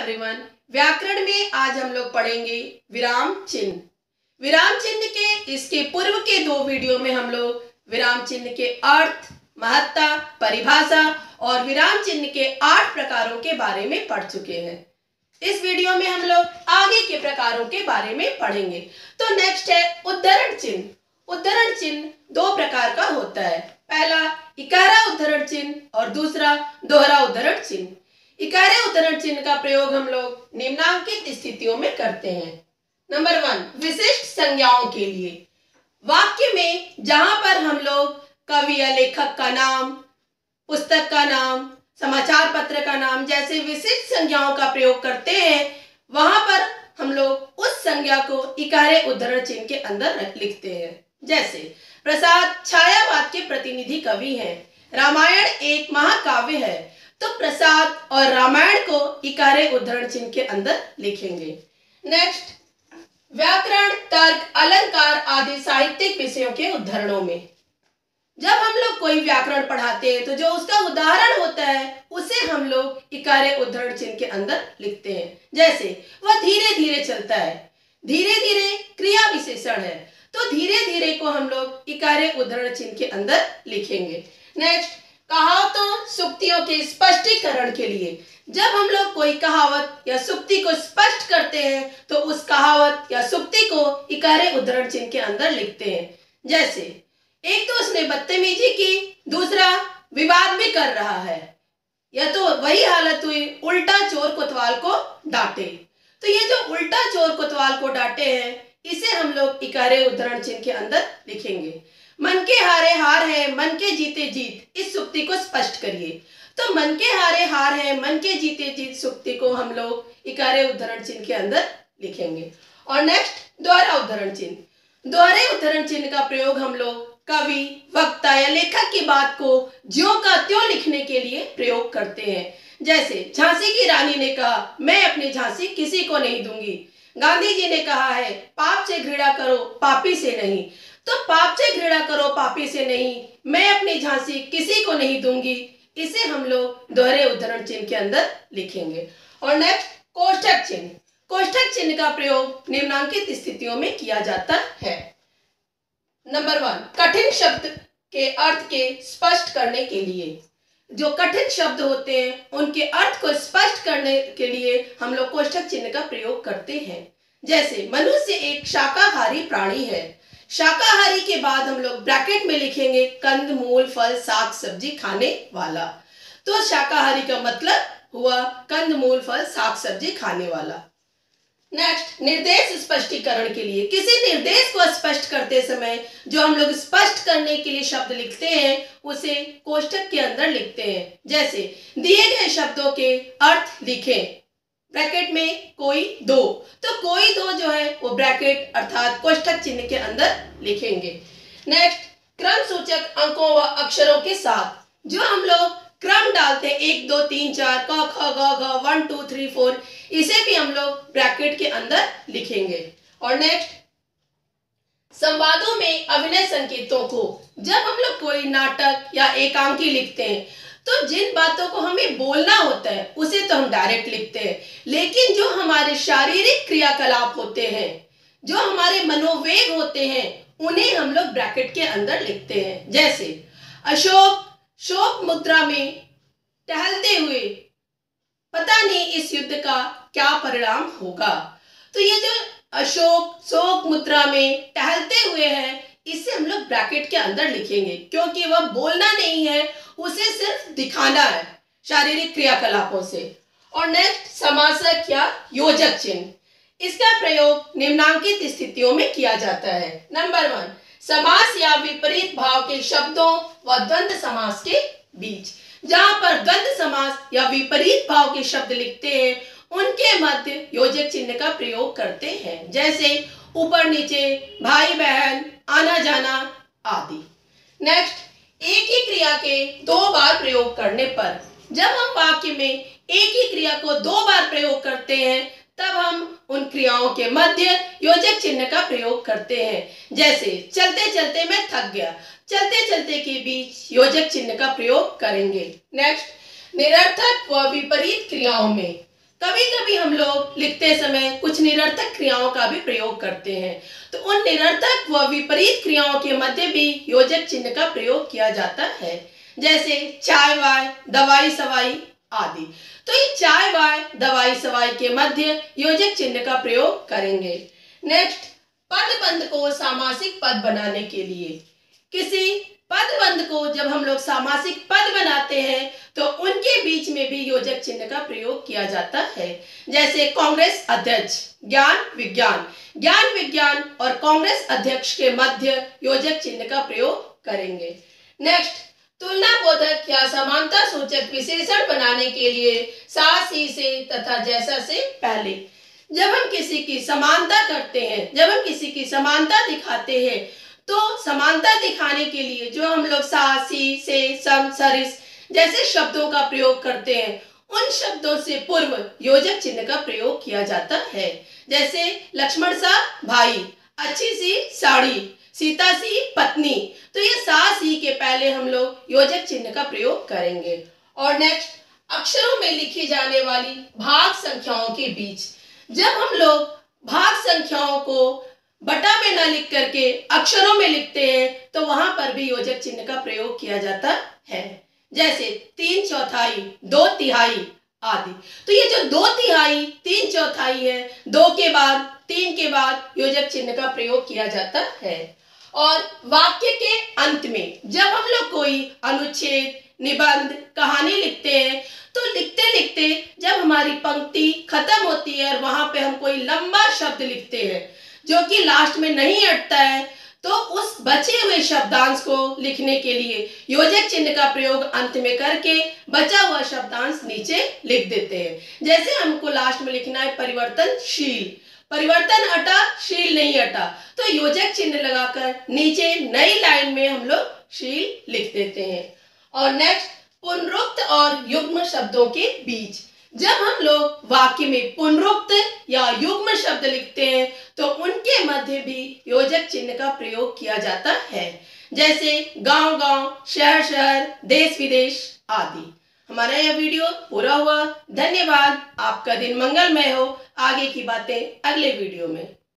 Everyone. व्याकरण में आज हम लोग पढ़ेंगे विराम चिन्ह। विराम चिन्ह के इसके पूर्व के 2 वीडियो में हम लोग विराम चिन्ह के अर्थ, महत्ता, परिभाषा और विराम चिन्ह के 8 प्रकारों के बारे में पढ़ चुके हैं। इस वीडियो में हम लोग आगे के प्रकारों के बारे में पढ़ेंगे। तो नेक्स्ट है उद्धरण चिन्ह। उद्धरण चिन्ह 2 प्रकार का होता है। पहला इकारा उद्धरण चिन्ह और दूसरा दोहरा उद्धरण चिन्ह। इकारे उद्धरण चिन्ह का प्रयोग हम लोग निम्नांकित स्थितियों में करते हैं। नंबर 1, विशिष्ट संज्ञाओं के लिए। वाक्य में जहां पर हम लोग कवि या लेखक का नाम, पुस्तक का नाम, समाचार पत्र का नाम जैसे विशिष्ट संज्ञाओं का प्रयोग करते हैं, वहां पर हम लोग उस संज्ञा को इकारे उद्धरण चिन्ह के अंदर लिखते हैं। जैसे प्रसाद छायावाद के प्रतिनिधि कवि हैं। रामायण एक महाकाव्य है, तो प्रसाद और रामायण को इकारे उद्धरण चिन्ह के अंदर लिखेंगे। नेक्स्ट, व्याकरण, तर्क, अलंकार आदि साहित्यिक विषयों के उद्धरणों में जब हम लोग कोई व्याकरण पढ़ाते हैं तो जो उसका उदाहरण होता है उसे हम लोग इकारे उद्धरण चिन्ह के अंदर लिखते हैं। जैसे वह धीरे धीरे चलता है। धीरे धीरे क्रिया विशेषण है, तो धीरे धीरे को हम लोग इकारे उद्धरण चिन्ह के अंदर लिखेंगे। नेक्स्ट, कहावतों, सूक्तियों के स्पष्टीकरण के लिए जब हम लोग कोई कहावत या सूक्ति को स्पष्ट करते हैं तो उस कहावत या सूक्ति को इकारे उद्धरण चिन्ह के अंदर लिखते हैं। जैसे एक तो उसने बदतमीजी की, दूसरा विवाद भी कर रहा है, या तो वही हालत हुई उल्टा चोर कोतवाल को डांटे। तो ये जो उल्टा चोर कोतवाल को डांटे हैं, इसे हम लोग इकारे उद्धरण चिन्ह के अंदर लिखेंगे। मन के हारे हार है, मन के जीते जीत, इस सूक्ति को स्पष्ट करिए। तो मन के हारे हार है, मन के जीते जीत सूक्ति को हम लोग इकारे उद्धरण चिन्ह के अंदर लिखेंगे। और नेक्स्ट, दोहरा उद्धरण चिन्ह। दोहरे उद्धरण चिन्ह का प्रयोग हम लोग कवि, वक्ता या लेखक की बात को ज्यों का त्यों लिखने के लिए प्रयोग करते हैं। जैसे झांसी की रानी ने कहा, मैं अपनी झांसी किसी को नहीं दूंगी। गांधी जी ने कहा है, पाप से घृणा करो, पापी से नहीं। तो पाप से घृणा करो, पापी से नहीं, मैं अपनी झांसी किसी को नहीं दूंगी, इसे हम लोग दोहरे उद्धरण चिन्ह के अंदर लिखेंगे। और नेक्स्ट, कोष्ठक चिन्ह। कोष्ठक चिन्ह का प्रयोग निम्नांकित स्थितियों में किया जाता है। नंबर 1, कठिन शब्द के अर्थ के स्पष्ट करने के लिए। जो कठिन शब्द होते हैं उनके अर्थ को स्पष्ट करने के लिए हम लोग कोष्ठक चिन्ह का प्रयोग करते हैं। जैसे मनुष्य एक शाकाहारी प्राणी है। शाकाहारी के बाद हम लोग ब्रैकेट में लिखेंगे कंद मूल फल साग सब्जी खाने वाला। तो शाकाहारी का मतलब हुआ कंद मूल फल साग सब्जी खाने वाला। नेक्स्ट, निर्देश स्पष्टीकरण के लिए। किसी निर्देश को स्पष्ट करते समय जो हम लोग स्पष्ट करने के लिए शब्द लिखते हैं उसे कोष्ठक के अंदर लिखते हैं। जैसे दिए गए शब्दों के अर्थ लिखें, ब्रैकेट में कोई दो। तो कोई दो जो है वो ब्रैकेट अर्थात कोष्ठक चिन्ह के अंदर लिखेंगे। नेक्स्ट, क्रम सूचक अंकों व अक्षरों के साथ जो हम लोग क्रम डालते हैं 1 2 3 4 क ख ग घ 1 2 3 4, इसे भी हम लोग ब्रैकेट के अंदर लिखेंगे। और नेक्स्ट, संवादों में अभिनय संकेतों को जब हम लोग कोई नाटक या एकांकी लिखते हैं तो जिन बातों को हमें बोलना होता है उसे तो हम डायरेक्ट लिखते हैं, लेकिन जो हमारे शारीरिक क्रियाकलाप होते हैं, जो हमारे मनोवेग होते हैं, उन्हें हम लोग ब्रैकेट के अंदर लिखते हैं। जैसे अशोक शोक मुद्रा में टहलते हुए, पता नहीं इस युद्ध का क्या परिणाम होगा। तो ये जो अशोक शोक मुद्रा में टहलते हुए है, इसे हम लोग ब्रैकेट के अंदर लिखेंगे, क्योंकि वह बोलना नहीं है, उसे सिर्फ दिखाना है शारीरिक क्रियाकलापों से। और नेक्स्ट, समासक या योजक चिन्ह। इसका प्रयोग निम्नांकित स्थितियों में किया जाता है। नंबर 1, समास या विपरीत भाव के शब्दों व द्वंद्व समास के बीच। जहां पर द्वंद्व समास या विपरीत भाव के शब्द लिखते हैं उनके मध्य योजक चिन्ह का प्रयोग करते हैं। जैसे ऊपर नीचे, भाई बहन, आना जाना आदि। नेक्स्ट, एक ही क्रिया के 2 बार प्रयोग करने पर। जब हम वाक्य में एक ही क्रिया को 2 बार प्रयोग करते हैं तब हम उन क्रियाओं के मध्य योजक चिन्ह का प्रयोग करते हैं। जैसे चलते चलते मैं थक गया, चलते चलते के बीच योजक चिन्ह का प्रयोग करेंगे। नेक्स्ट, निरर्थक व विपरीत क्रियाओं में कभी कभी हम लोग लिखते समय कुछ निरर्थक क्रियाओं का भी प्रयोग करते हैं, तो उन निरर्थक व विपरीत क्रियाओं के मध्य भी योजक चिन्ह का प्रयोग किया जाता है, जैसे चाय वाय, दवाई सवाई आदि। तो ये चाय वाय, दवाई सवाई के मध्य योजक चिन्ह का प्रयोग करेंगे। नेक्स्ट, पदबंध को सामासिक पद बनाने के लिए, किसी पदबंध को जब हम लोग सामासिक पद बनाते हैं तो उनके बीच में भी योजक चिन्ह का प्रयोग किया जाता है, जैसे कांग्रेस अध्यक्ष, ज्ञान विज्ञान, ज्ञान विज्ञान और कांग्रेस अध्यक्ष के मध्य योजक चिन्ह का प्रयोग करेंगे। नेक्स्ट, तुलना बोधक या समानता सूचक विशेषण बनाने के लिए सा, सी से तथा जैसा से पहले जब हम किसी की समानता करते हैं, जब हम किसी की समानता दिखाते हैं, तो समानता दिखाने के लिए जो हम लोग सा, सी, से, सम, सरिस जैसे शब्दों का प्रयोग करते हैं, उन शब्दों से पूर्व योजक चिन्ह का प्रयोग किया जाता है, जैसे लक्ष्मण सा भाई, अच्छी सी साड़ी, सीता सी पत्नी। तो ये सा, सी के पहले हम लोग योजक चिन्ह का प्रयोग करेंगे। और नेक्स्ट, अक्षरों में लिखी जाने वाली भाग संख्याओं के बीच जब हम लोग भाग संख्याओं को बटा में न लिख करके अक्षरों में लिखते हैं, तो वहां पर भी योजक चिन्ह का प्रयोग किया जाता है, जैसे 3/4, 2/3 आदि। तो ये जो 2/3, 3/4 है, 2 के बाद, 3 के बाद योजक चिन्ह का प्रयोग किया जाता है। और वाक्य के अंत में जब हम लोग कोई अनुच्छेद, निबंध, कहानी लिखते हैं, तो लिखते लिखते जब हमारी पंक्ति खत्म होती है और वहां पे हम कोई लंबा शब्द लिखते हैं जो कि लास्ट में नहीं अटता है, तो उस बचे हुए शब्दांश को लिखने के लिए योजक चिन्ह का प्रयोग अंत में करके बचा हुआ शब्दांश नीचे लिख देते हैं। जैसे हमको लास्ट में लिखना है परिवर्तनशील, परिवर्तन अटा, शील नहीं अटा, तो योजक चिन्ह लगाकर नीचे नई लाइन में हम लोग शील लिख देते हैं। और नेक्स्ट, पुनरुक्त और युग्म शब्दों के बीच जब हम लोग वाक्य में पुनरुक्त या युग्म शब्द लिखते हैं, तो उनके मध्य भी योजक चिन्ह का प्रयोग किया जाता है, जैसे गांव गांव, शहर शहर, देश विदेश आदि। हमारा यह वीडियो पूरा हुआ। धन्यवाद। आपका दिन मंगलमय हो। आगे की बातें अगले वीडियो में।